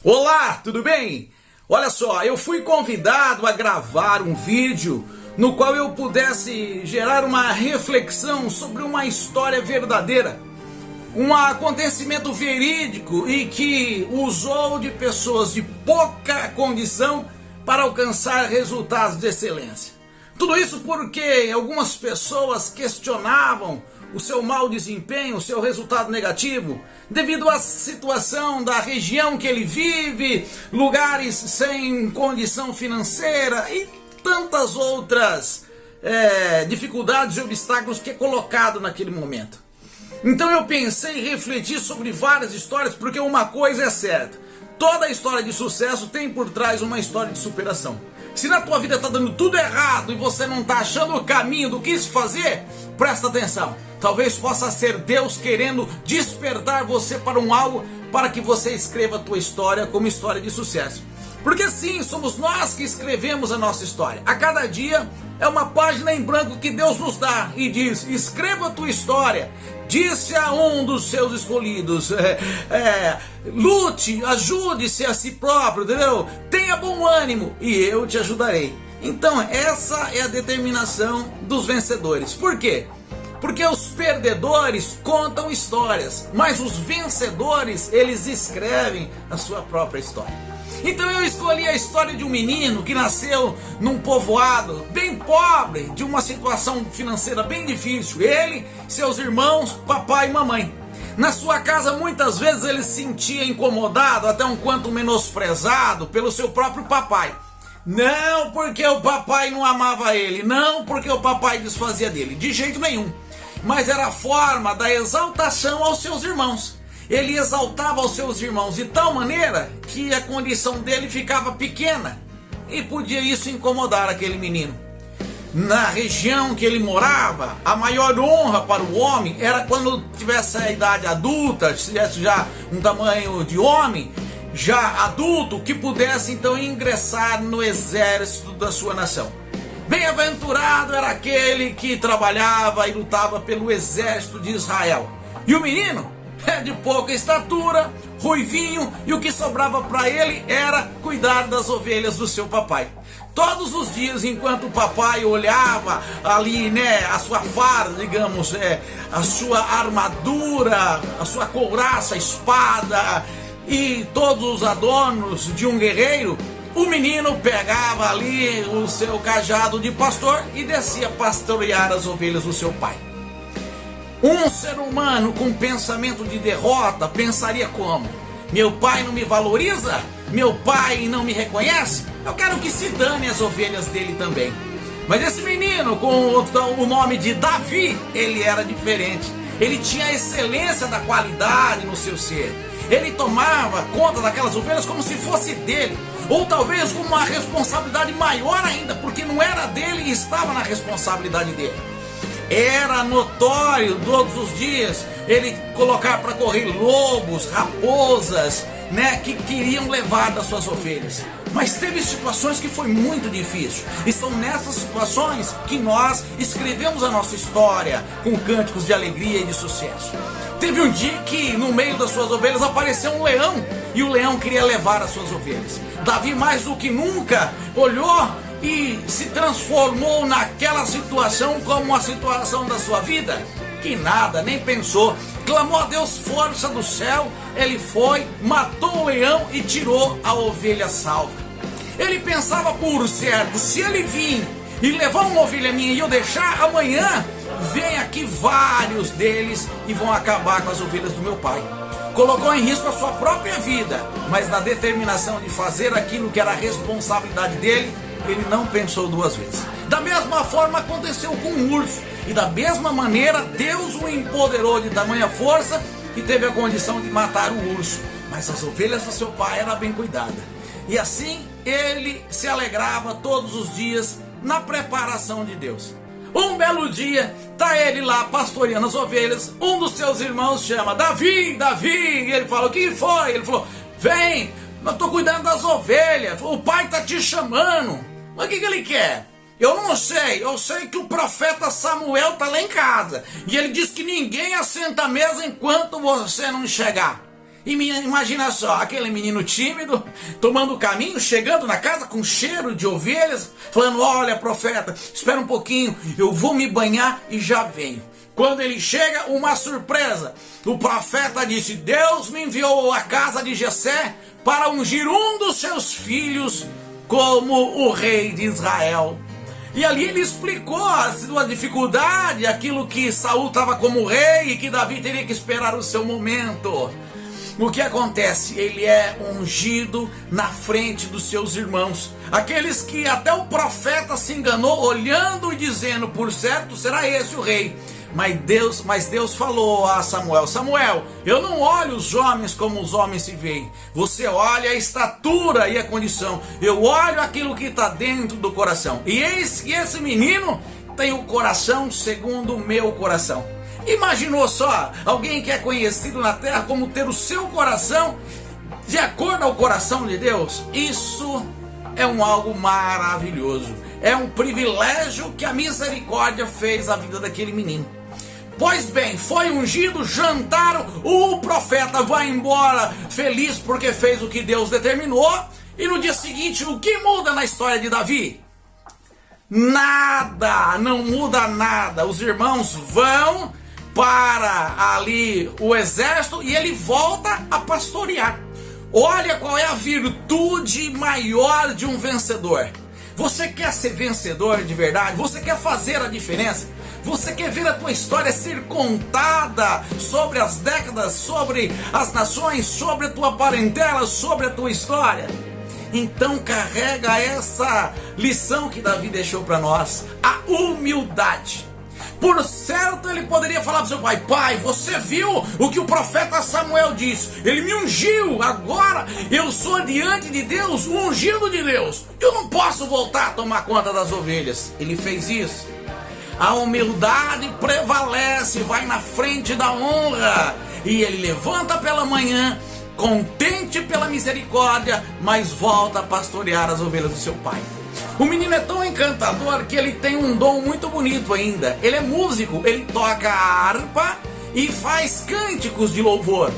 Olá, tudo bem? Olha só, eu fui convidado a gravar um vídeo no qual eu pudesse gerar uma reflexão sobre uma história verdadeira, um acontecimento verídico e que usou de pessoas de pouca condição para alcançar resultados de excelência. Tudo isso porque algumas pessoas questionavam o seu mau desempenho, o seu resultado negativo, devido à situação da região que ele vive, lugares sem condição financeira e tantas outras dificuldades e obstáculos que é colocado naquele momento. Então eu pensei em refletir sobre várias histórias, porque uma coisa é certa: toda história de sucesso tem por trás uma história de superação. Se na tua vida está dando tudo errado e você não está achando o caminho do que se fazer, presta atenção. Talvez possa ser Deus querendo despertar você para um algo, para que você escreva a tua história como história de sucesso. Porque sim, somos nós que escrevemos a nossa história. A cada dia é uma página em branco que Deus nos dá e diz: escreva a tua história. Disse a um dos seus escolhidos, lute, ajude-se a si próprio, entendeu? Tenha bom ânimo e eu te ajudarei. Então essa é a determinação dos vencedores. Por quê? Porque os perdedores contam histórias, mas os vencedores, eles escrevem a sua própria história. Então eu escolhi a história de um menino que nasceu num povoado bem pobre, de uma situação financeira bem difícil. Ele, seus irmãos, papai e mamãe. Na sua casa muitas vezes ele se sentia incomodado, até um quanto menosprezado pelo seu próprio papai. Não porque o papai não amava ele, não porque o papai desfazia dele, de jeito nenhum. Mas era a forma da exaltação aos seus irmãos. Ele exaltava os seus irmãos de tal maneira que a condição dele ficava pequena e podia isso incomodar aquele menino. Na região que ele morava, a maior honra para o homem era quando tivesse a idade adulta, tivesse já um tamanho de homem, já adulto, que pudesse então ingressar no exército da sua nação. Bem-aventurado era aquele que trabalhava e lutava pelo exército de Israel. E o menino é de pouca estatura, ruivinho, e o que sobrava para ele era cuidar das ovelhas do seu papai. Todos os dias, enquanto o papai olhava ali, a sua farda, digamos, a sua armadura, a sua couraça, a espada e todos os adornos de um guerreiro, o menino pegava ali o seu cajado de pastor e descia pastorear as ovelhas do seu pai. Um ser humano com pensamento de derrota pensaria como: meu pai não me valoriza? Meu pai não me reconhece? Eu quero que se dane as ovelhas dele também. Mas esse menino com o nome de Davi, ele era diferente. Ele tinha a excelência da qualidade no seu ser. Ele tomava conta daquelas ovelhas como se fosse dele, ou talvez com uma responsabilidade maior ainda, porque não era dele e estava na responsabilidade dele. Era notório todos os dias ele colocar para correr lobos, raposas, que queriam levar das suas ovelhas. Mas teve situações que foi muito difícil, e são nessas situações que nós escrevemos a nossa história com cânticos de alegria e de sucesso. Teve um dia que no meio das suas ovelhas apareceu um leão, e o leão queria levar as suas ovelhas. Davi, mais do que nunca, olhou e se transformou naquela situação como a situação da sua vida, que nada, nem pensou, clamou a Deus força do céu, ele foi, matou o leão e tirou a ovelha salva. Ele pensava por certo: se ele vir e levar uma ovelha minha e eu deixar, amanhã vem aqui vários deles e vão acabar com as ovelhas do meu pai. Colocou em risco a sua própria vida, mas na determinação de fazer aquilo que era a responsabilidade dele, ele não pensou duas vezes. Da mesma forma aconteceu com o urso, e da mesma maneira Deus o empoderou de tamanha força que teve a condição de matar o urso. Mas as ovelhas do seu pai eram bem cuidadas, e assim ele se alegrava todos os dias na preparação de Deus. Um belo dia, tá ele lá pastoreando as ovelhas, um dos seus irmãos chama: Davi, Davi, e ele fala: o que foi? Ele falou: vem, eu estou cuidando das ovelhas, o pai está te chamando. Mas o que ele quer? Eu não sei, eu sei que o profeta Samuel está lá em casa, e ele diz que ninguém assenta à mesa enquanto você não chegar. E imagina só, aquele menino tímido, tomando o caminho, chegando na casa com cheiro de ovelhas, falando: olha, profeta, espera um pouquinho, eu vou me banhar e já venho. Quando ele chega, uma surpresa. O profeta disse: Deus me enviou à casa de Jessé para ungir um dos seus filhos como o rei de Israel. E ali ele explicou a sua dificuldade, aquilo que Saul estava como rei e que Davi teria que esperar o seu momento. O que acontece? Ele é ungido na frente dos seus irmãos, aqueles que até o profeta se enganou, olhando e dizendo: por certo será esse o rei. Mas Deus falou a Samuel: Samuel, eu não olho os homens como os homens se veem. Você olha a estatura e a condição. Eu olho aquilo que está dentro do coração. E eis que esse menino tem o coração segundo o meu coração. Imaginou só alguém que é conhecido na terra como ter o seu coração de acordo ao coração de Deus? Isso é algo maravilhoso. É um privilégio que a misericórdia fez à vida daquele menino. Pois bem, foi ungido, jantaram, o profeta vai embora feliz porque fez o que Deus determinou. E no dia seguinte, o que muda na história de Davi? Nada, não muda nada. Os irmãos vão para ali o exército e ele volta a pastorear. Olha qual é a virtude maior de um vencedor. Você quer ser vencedor de verdade? Você quer fazer a diferença? Você quer ver a tua história ser contada sobre as décadas, sobre as nações, sobre a tua parentela, sobre a tua história? Então carrega essa lição que Davi deixou para nós, a humildade. Por certo, ele poderia falar para seu pai: pai, você viu o que o profeta Samuel disse? Ele me ungiu, agora eu sou diante de Deus, o ungido de Deus. Eu não posso voltar a tomar conta das ovelhas. Ele fez isso. A humildade prevalece, vai na frente da honra. E ele levanta pela manhã, contente pela misericórdia, mas volta a pastorear as ovelhas do seu pai. O menino é tão encantador que ele tem um dom muito bonito ainda. Ele é músico, ele toca a harpa e faz cânticos de louvor.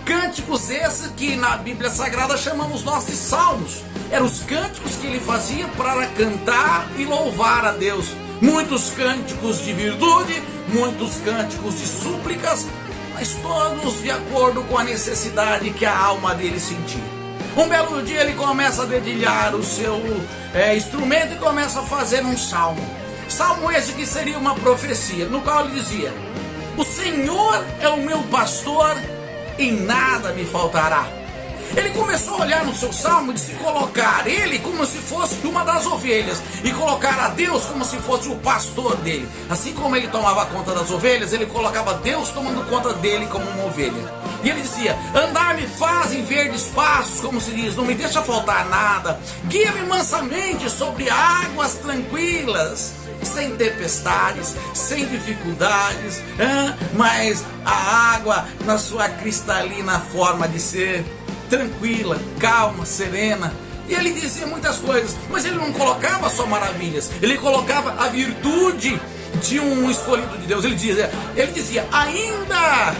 Cânticos esses que na Bíblia Sagrada chamamos nós de salmos. Eram os cânticos que ele fazia para cantar e louvar a Deus. Muitos cânticos de virtude, muitos cânticos de súplicas, mas todos de acordo com a necessidade que a alma dele sentia. Um belo dia ele começa a dedilhar o seu instrumento e começa a fazer um salmo. Salmo esse que seria uma profecia, no qual ele dizia: o Senhor é o meu pastor e nada me faltará. Ele começou a olhar no seu salmo de se colocar ele como se fosse uma das ovelhas e colocar a Deus como se fosse o pastor dele. Assim como ele tomava conta das ovelhas, ele colocava Deus tomando conta dele como uma ovelha. E ele dizia: andar-me faz em verdes pastos, como se diz, não me deixa faltar nada. Guia-me mansamente sobre águas tranquilas, sem tempestades, sem dificuldades, mas a água na sua cristalina forma de ser, tranquila, calma, serena. E ele dizia muitas coisas, mas ele não colocava só maravilhas, ele colocava a virtude de um escolhido de Deus. Ele dizia ainda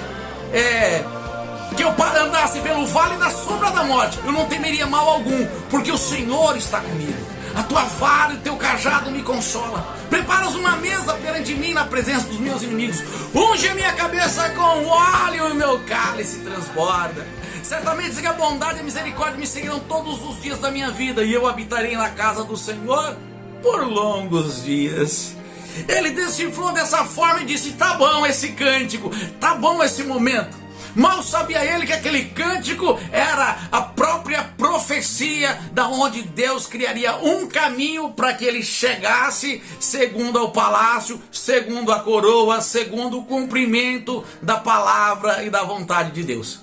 que eu andasse pelo vale da sombra da morte, eu não temeria mal algum, porque o Senhor está comigo. A tua vara e o teu cajado me consola. Preparas uma mesa perante mim na presença dos meus inimigos. Unge a minha cabeça com óleo e o meu cálice transborda. Certamente que a bondade e a misericórdia me seguirão todos os dias da minha vida, e eu habitarei na casa do Senhor por longos dias. Ele decifrou dessa forma e disse: tá bom esse cântico, tá bom esse momento. Mal sabia ele que aquele cântico era a própria profecia da onde Deus criaria um caminho para que ele chegasse segundo ao palácio, segundo a coroa, segundo o cumprimento da palavra e da vontade de Deus.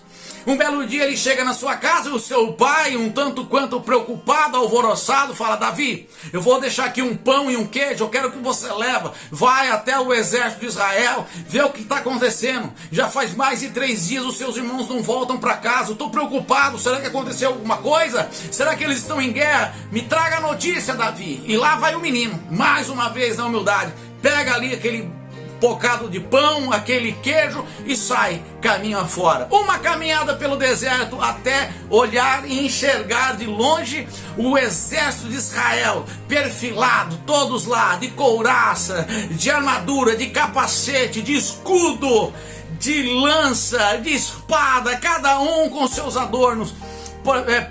Um belo dia ele chega na sua casa e o seu pai, um tanto quanto preocupado, alvoroçado, fala: Davi, eu vou deixar aqui um pão e um queijo, eu quero que você leva, vai até o exército de Israel, vê o que está acontecendo. Já faz mais de 3 dias os seus irmãos não voltam para casa, eu estou preocupado, será que aconteceu alguma coisa? Será que eles estão em guerra? Me traga a notícia, Davi. E lá vai o menino, mais uma vez na humildade, pega ali aquele bocado de pão, aquele queijo e sai caminho afora. Uma caminhada pelo deserto até olhar e enxergar de longe o exército de Israel perfilado, todos lá, de couraça, de armadura, de capacete, de escudo, de lança, de espada, cada um com seus adornos,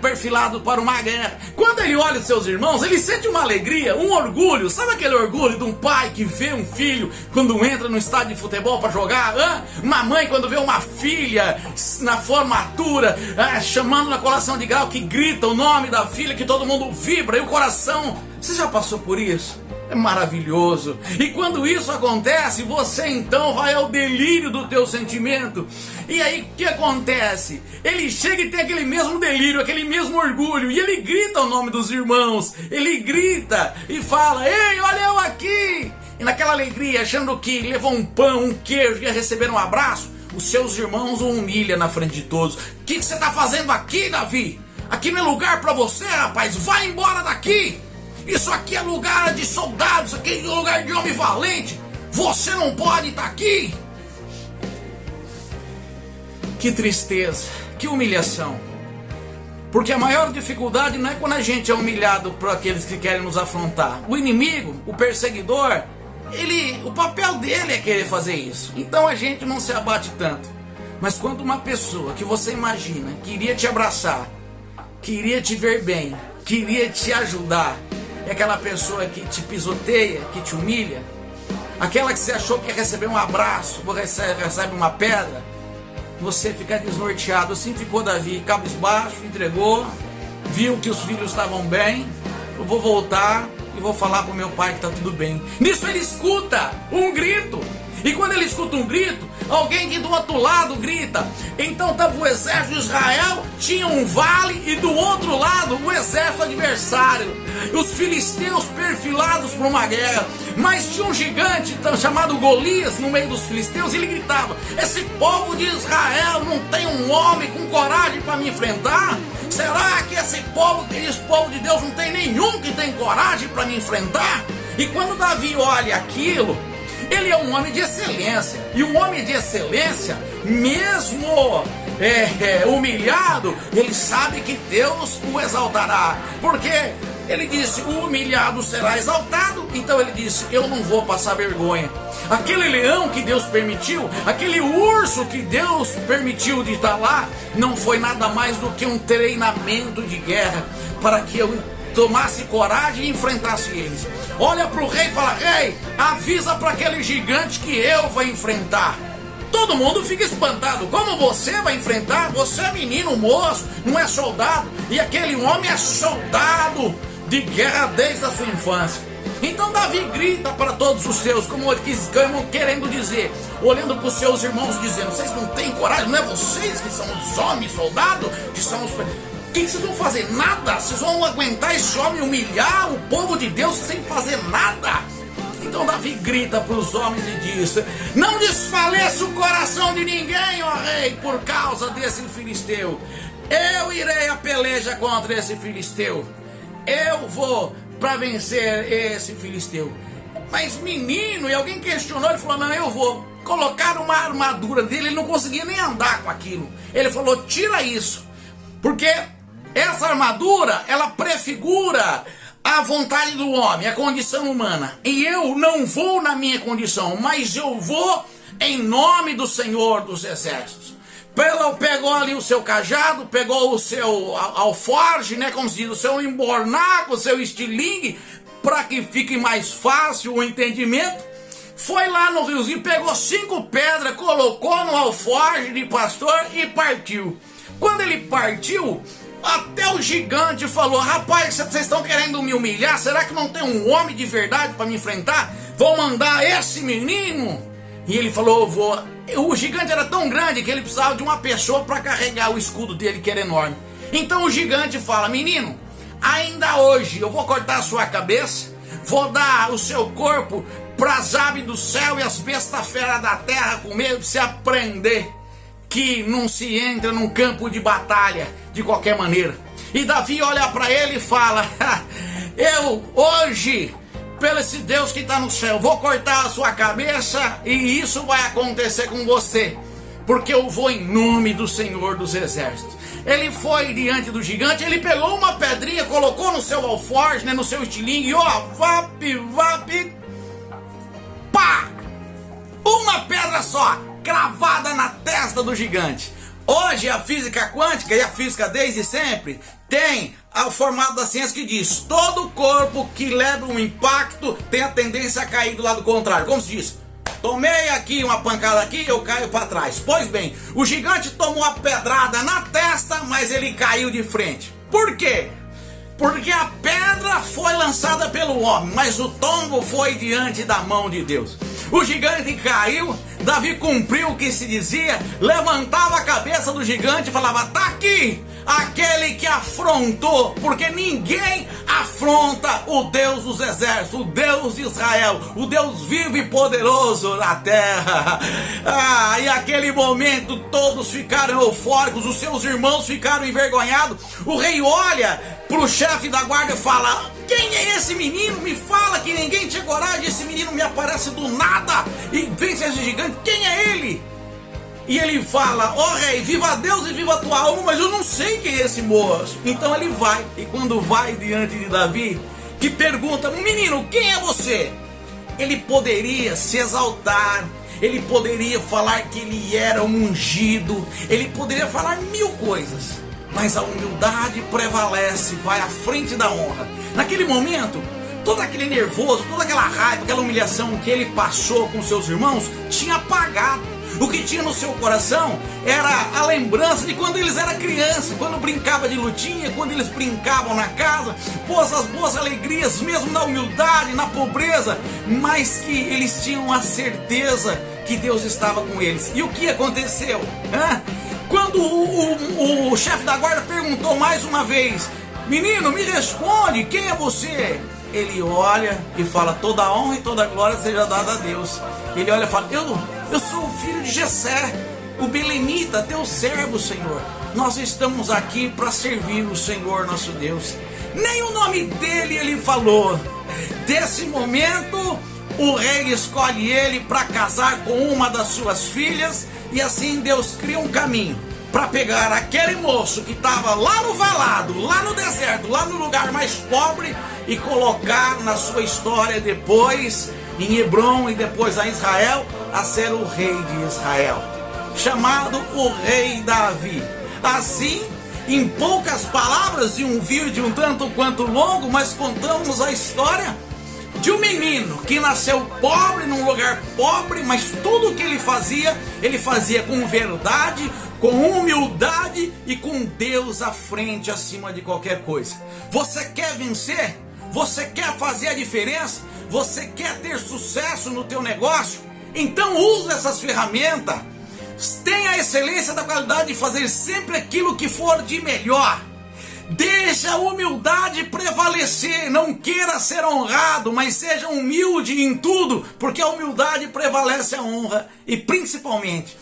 perfilado para uma guerra. Quando ele olha os seus irmãos, ele sente uma alegria, um orgulho. Sabe aquele orgulho de um pai que vê um filho quando entra no estádio de futebol para jogar? Uma mãe quando vê uma filha na formatura, chamando na colação de grau, que grita o nome da filha, que todo mundo vibra e o coração. Você já passou por isso? É maravilhoso. E quando isso acontece, você então vai ao delírio do teu sentimento. E aí o que acontece? Ele chega e tem aquele mesmo delírio, aquele mesmo orgulho, e ele grita o nome dos irmãos. Ele grita e fala: ei, olha eu aqui! E naquela alegria, achando que levou um pão, um queijo, ia receber um abraço, os seus irmãos o humilham na frente de todos. O que você está fazendo aqui, Davi? Aqui não é lugar para você, rapaz. Vai embora daqui! Isso aqui é lugar de soldados, isso aqui é lugar de homem valente. Você não pode estar aqui. Que tristeza, que humilhação. Porque a maior dificuldade não é quando a gente é humilhado por aqueles que querem nos afrontar. O inimigo, o perseguidor, o papel dele é querer fazer isso. Então a gente não se abate tanto. Mas quando uma pessoa que você imagina queria te abraçar, queria te ver bem, queria te ajudar, é aquela pessoa que te pisoteia, que te humilha, aquela que você achou que ia receber um abraço, recebe uma pedra, você fica desnorteado. Assim ficou Davi, cabisbaixo, entregou, viu que os filhos estavam bem. Eu vou voltar e vou falar para o meu pai que está tudo bem. Nisso ele escuta um grito. E quando ele escuta um grito, alguém que do outro lado grita. Então estava o exército de Israel, tinha um vale, e do outro lado o exército adversário, os filisteus perfilados para uma guerra. Mas tinha um gigante chamado Golias no meio dos filisteus, e ele gritava: esse povo de Israel não tem um homem com coragem para me enfrentar? Será que esse povo de Deus não tem nenhum que tem coragem para me enfrentar? E quando Davi olha aquilo, ele é um homem de excelência. E um homem de excelência, mesmo humilhado, ele sabe que Deus o exaltará. Porque ele disse: o humilhado será exaltado. Então ele disse: eu não vou passar vergonha. Aquele leão que Deus permitiu, aquele urso que Deus permitiu de estar lá, não foi nada mais do que um treinamento de guerra para que eu tomasse coragem e enfrentasse eles. Olha para o rei e fala: rei, avisa para aquele gigante que eu vou enfrentar. Todo mundo fica espantado. Como você vai enfrentar? Você é menino, moço, não é soldado. E aquele homem é soldado de guerra desde a sua infância. Então Davi grita para todos os seus, como querendo dizer, olhando para os seus irmãos, dizendo: vocês não têm coragem? Não é vocês que são os homens soldados? Que são os... O que vocês vão fazer? Nada. Vocês vão aguentar esse homem humilhar o povo de Deus sem fazer nada? Então Davi grita para os homens e diz: não desfaleça o coração de ninguém, ó rei, por causa desse filisteu. Eu irei a peleja contra esse filisteu. Eu vou para vencer esse filisteu. Mas menino, e alguém questionou, ele falou: não, eu vou. Colocaram uma armadura dele, ele não conseguia nem andar com aquilo. Ele falou: tira isso, porque essa armadura, ela prefigura a vontade do homem, a condição humana. E eu não vou na minha condição, mas eu vou em nome do Senhor dos Exércitos. Pegou ali o seu cajado, pegou o seu alforge, né, como se diz, o seu embornaco, o seu estilingue, para que fique mais fácil o entendimento. Foi lá no riozinho, pegou 5 pedras, colocou no alforge de pastor e partiu. Quando ele partiu, até o gigante falou: rapaz, vocês estão querendo me humilhar? Será que não tem um homem de verdade para me enfrentar? Vou mandar esse menino? E ele falou: eu vou. O gigante era tão grande que ele precisava de uma pessoa para carregar o escudo dele, que era enorme. Então o gigante fala: menino, ainda hoje eu vou cortar a sua cabeça, vou dar o seu corpo para as aves do céu e as bestas feras da terra comer, para você aprender que não se entra num campo de batalha de qualquer maneira. E Davi olha para ele e fala: eu hoje pelo esse Deus que está no céu, vou cortar a sua cabeça e isso vai acontecer com você, porque eu vou em nome do Senhor dos Exércitos. Ele foi diante do gigante, ele pegou uma pedrinha, colocou no seu alforje, né, no seu estilingue, e ó, vap, pá! Uma pedra só, cravada na testa do gigante. Hoje a física quântica e a física desde sempre tem o formato da ciência que diz: todo corpo que leva um impacto tem a tendência a cair do lado contrário. Como se diz? Tomei aqui uma pancada aqui, eu caio para trás. Pois bem, o gigante tomou a pedrada na testa, mas ele caiu de frente. Por quê? Porque a pedra foi lançada pelo homem, mas o tombo foi diante da mão de Deus. O gigante caiu, Davi cumpriu o que se dizia, levantava a cabeça do gigante e falava: tá aqui aquele que afrontou, porque ninguém afronta o Deus dos exércitos, o Deus de Israel, o Deus vivo e poderoso na terra. E aquele momento todos ficaram eufóricos, os seus irmãos ficaram envergonhados. O rei olha para o chefe da guarda e fala: quem é esse menino? Me fala, que ninguém tinha coragem. Esse menino me aparece do nada e vence esse gigante. Quem é ele? E ele fala: ó rei, viva Deus e viva a tua alma, mas eu não sei quem é esse moço. Então ele vai, e quando vai diante de Davi, que pergunta: menino, quem é você? Ele poderia se exaltar, ele poderia falar que ele era um ungido, ele poderia falar mil coisas, mas a humildade prevalece, vai à frente da honra. Naquele momento, todo aquele nervoso, toda aquela raiva, aquela humilhação que ele passou com seus irmãos tinha apagado. O que tinha no seu coração era a lembrança de quando eles eram crianças, quando brincava de lutinha, quando eles brincavam na casa, as boas alegrias, mesmo na humildade, na pobreza, mas que eles tinham a certeza que Deus estava com eles. E o que aconteceu? Quando o chefe da guarda perguntou mais uma vez: menino, me responde, quem é você? Ele olha e fala: toda a honra e toda a glória seja dada a Deus. Ele olha e fala: eu sou o filho de Jessé, o belemita, teu servo, Senhor. Nós estamos aqui para servir o Senhor nosso Deus. Nem o nome dele ele falou. Desse momento, o rei escolhe ele para casar com uma das suas filhas, e assim Deus cria um caminho para pegar aquele moço que estava lá no valado, lá no deserto, lá no lugar mais pobre, e colocar na sua história depois em Hebrom e depois em Israel, a ser o rei de Israel, chamado o rei Davi. Assim, em poucas palavras, e um vídeo um tanto quanto longo, mas contamos a história de um menino que nasceu pobre, num lugar pobre, mas tudo o que ele fazia com verdade, com humildade e com Deus à frente, acima de qualquer coisa. Você quer vencer? Você quer fazer a diferença? Você quer ter sucesso no teu negócio? Então use essas ferramentas. Tenha a excelência da qualidade de fazer sempre aquilo que for de melhor. Deixa a humildade prevalecer. Não queira ser honrado, mas seja humilde em tudo, porque a humildade prevalece a honra. E principalmente,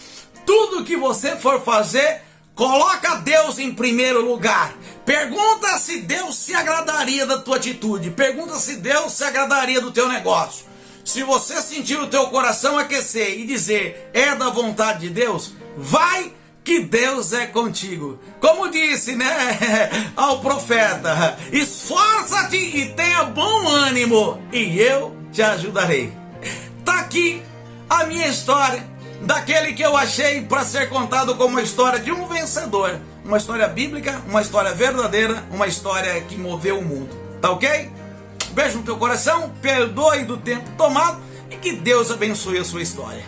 tudo que você for fazer, coloca Deus em primeiro lugar. Pergunta se Deus se agradaria da tua atitude. Pergunta se Deus se agradaria do teu negócio. Se você sentir o teu coração aquecer e dizer: é da vontade de Deus, vai que Deus é contigo. Como disse, né, ao profeta: esforça-te e tenha bom ânimo, e eu te ajudarei. Tá aqui a minha história, daquele que eu achei para ser contado como uma história de um vencedor, uma história bíblica, uma história verdadeira, uma história que moveu o mundo. Tá ok? Beijo no teu coração, perdoe do tempo tomado e que Deus abençoe a sua história.